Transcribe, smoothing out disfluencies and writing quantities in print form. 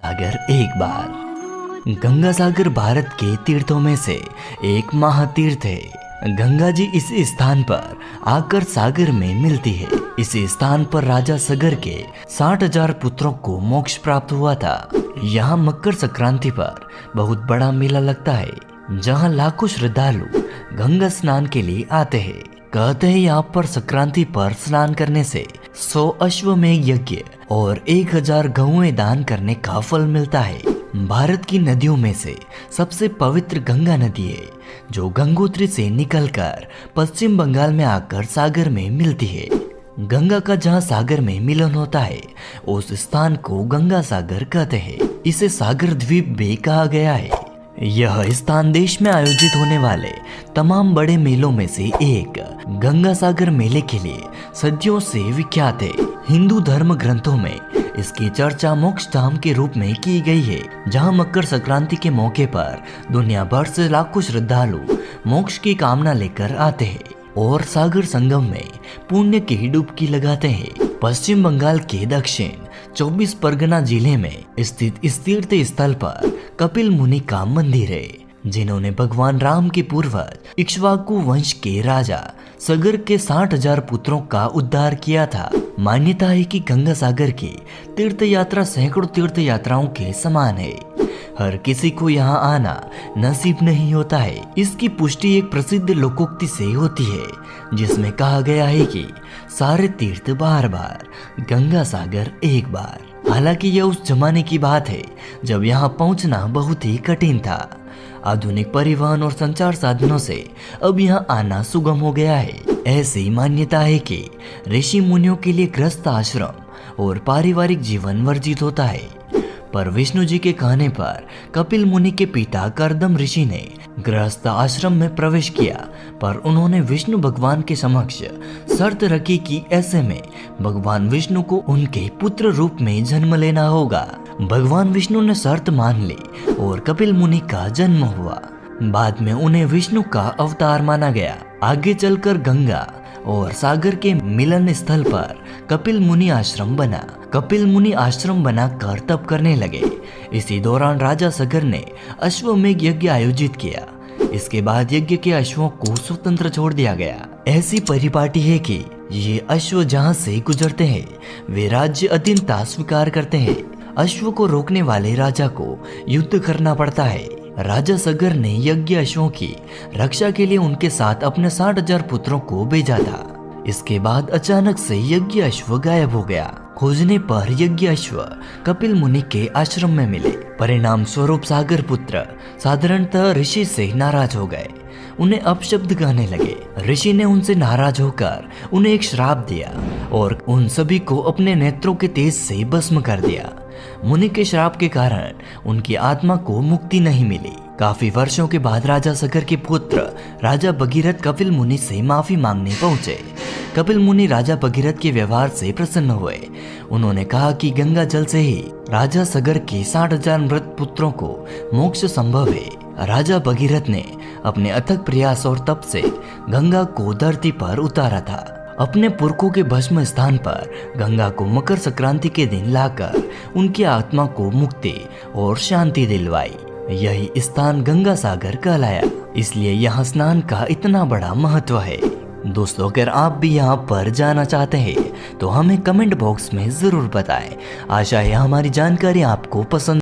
अगर एक बार गंगा सागर भारत के तीर्थों में से एक महातीर्थ है। गंगा जी इस स्थान पर आकर सागर में मिलती है। इस स्थान पर राजा सगर के 60,000 पुत्रों को मोक्ष प्राप्त हुआ था। यहाँ मकर संक्रांति पर बहुत बड़ा मेला लगता है, जहाँ लाखों श्रद्धालु गंगा स्नान के लिए आते हैं। कहते हैं यहाँ पर संक्रांति पर स्नान करने से 100 अश्वमेध यज्ञ और 1000 गौएं दान करने का फल मिलता है। भारत की नदियों में से सबसे पवित्र गंगा नदी है, जो गंगोत्री से निकलकर पश्चिम बंगाल में आकर सागर में मिलती है। गंगा का जहाँ सागर में मिलन होता है, उस स्थान को गंगा सागर कहते हैं। इसे सागर द्वीप भी कहा गया है। यह स्थान देश में आयोजित होने वाले तमाम बड़े मेलों में से एक गंगा सागर मेले के लिए सदियों से विख्यात है। हिंदू धर्म ग्रंथों में इसकी चर्चा मोक्ष धाम के रूप में की गई है, जहां मकर संक्रांति के मौके पर दुनिया भर से लाखों श्रद्धालु मोक्ष की कामना लेकर आते हैं और सागर संगम में पुण्य की डुबकी लगाते हैं। पश्चिम बंगाल के दक्षिण 24 परगना जिले में स्थित इस तीर्थ स्थल पर कपिल मुनि का मंदिर है, जिन्होंने भगवान राम के पूर्वज इक्ष्वाकु वंश के राजा सगर के 60,000 पुत्रों का उद्धार किया था। मान्यता है कि गंगा सागर की तीर्थ यात्रा सैकड़ों तीर्थ यात्राओं के समान है। हर किसी को यहाँ आना नसीब नहीं होता है। इसकी पुष्टि एक प्रसिद्ध लोकोक्ति से होती है, जिसमें कहा गया है कि सारे तीर्थ बार बार, गंगा सागर एक बार। हालांकि यह उस जमाने की बात है जब यहाँ पहुँचना बहुत ही कठिन था। आधुनिक परिवहन और संचार साधनों से अब यहाँ आना सुगम हो गया है। ऐसी मान्यता है कि ऋषि मुनियों के लिए गृहस्थ आश्रम और पारिवारिक जीवन वर्जित होता है, पर विष्णु जी के कहने पर कपिल मुनि के पिता कर्दम ऋषि ने गृहस्थ आश्रम में प्रवेश किया, पर उन्होंने विष्णु भगवान के समक्ष शर्त रखी कि ऐसे में भगवान विष्णु को उनके पुत्र रूप में जन्म लेना होगा। भगवान विष्णु ने शर्त मान ली और कपिल मुनि का जन्म हुआ। बाद में उन्हें विष्णु का अवतार माना गया। आगे चलकर गंगा और सागर के मिलन स्थल पर कपिल मुनि आश्रम बना। कपिल मुनि आश्रम बनाकर तप करने लगे। इसी दौरान राजा सगर ने अश्वमेध यज्ञ आयोजित किया। इसके बाद यज्ञ के अश्वों को स्वतंत्र छोड़ दिया गया। ऐसी परिपाटी है कि ये अश्व जहाँ से गुजरते हैं, वे राज्य अधीनता स्वीकार करते हैं। अश्व को रोकने वाले राजा को युद्ध करना पड़ता है। राजा सगर ने यज्ञ अश्वों की रक्षा के लिए उनके साथ अपने 60,000 पुत्रों को भेजा था। इसके बाद अचानक से यज्ञ अश्व गायब हो गया। खोजने पर यज्ञ अश्व कपिल मुनि के आश्रम में मिले। परिणाम स्वरूप सागर पुत्र साधारणतः ऋषि से नाराज हो गए, उन्हें अपशब्द कहने लगे। ऋषि ने उनसे नाराज होकर उन्हें एक श्राप दिया और उन सभी को अपने नेत्रों के तेज से भस्म कर दिया। मुनि के श्राप के कारण उनकी आत्मा को मुक्ति नहीं मिली। काफी वर्षों के बाद राजा सगर के पुत्र राजा भगीरथ कपिल मुनि से माफी मांगने पहुंचे। कपिल मुनि राजा भगीरथ के व्यवहार से प्रसन्न हुए। उन्होंने कहा कि गंगा जल से ही राजा सगर के 60,000 मृत पुत्रों को मोक्ष संभव है। राजा भगीरथ ने अपने अथक प्रयास और तप से गंगा को धरती पर उतारा था। अपने पुरखों के भस्म स्थान पर गंगा को मकर संक्रांति के दिन लाकर उनकी आत्मा को मुक्ति और शांति दिलवाई। यही स्थान गंगा सागर कहलाया। इसलिए यहाँ स्नान का इतना बड़ा महत्व है। दोस्तों, अगर आप भी यहाँ पर जाना चाहते हैं तो हमें कमेंट बॉक्स में जरूर बताएं। आशा है हमारी जानकारी आपको पसंद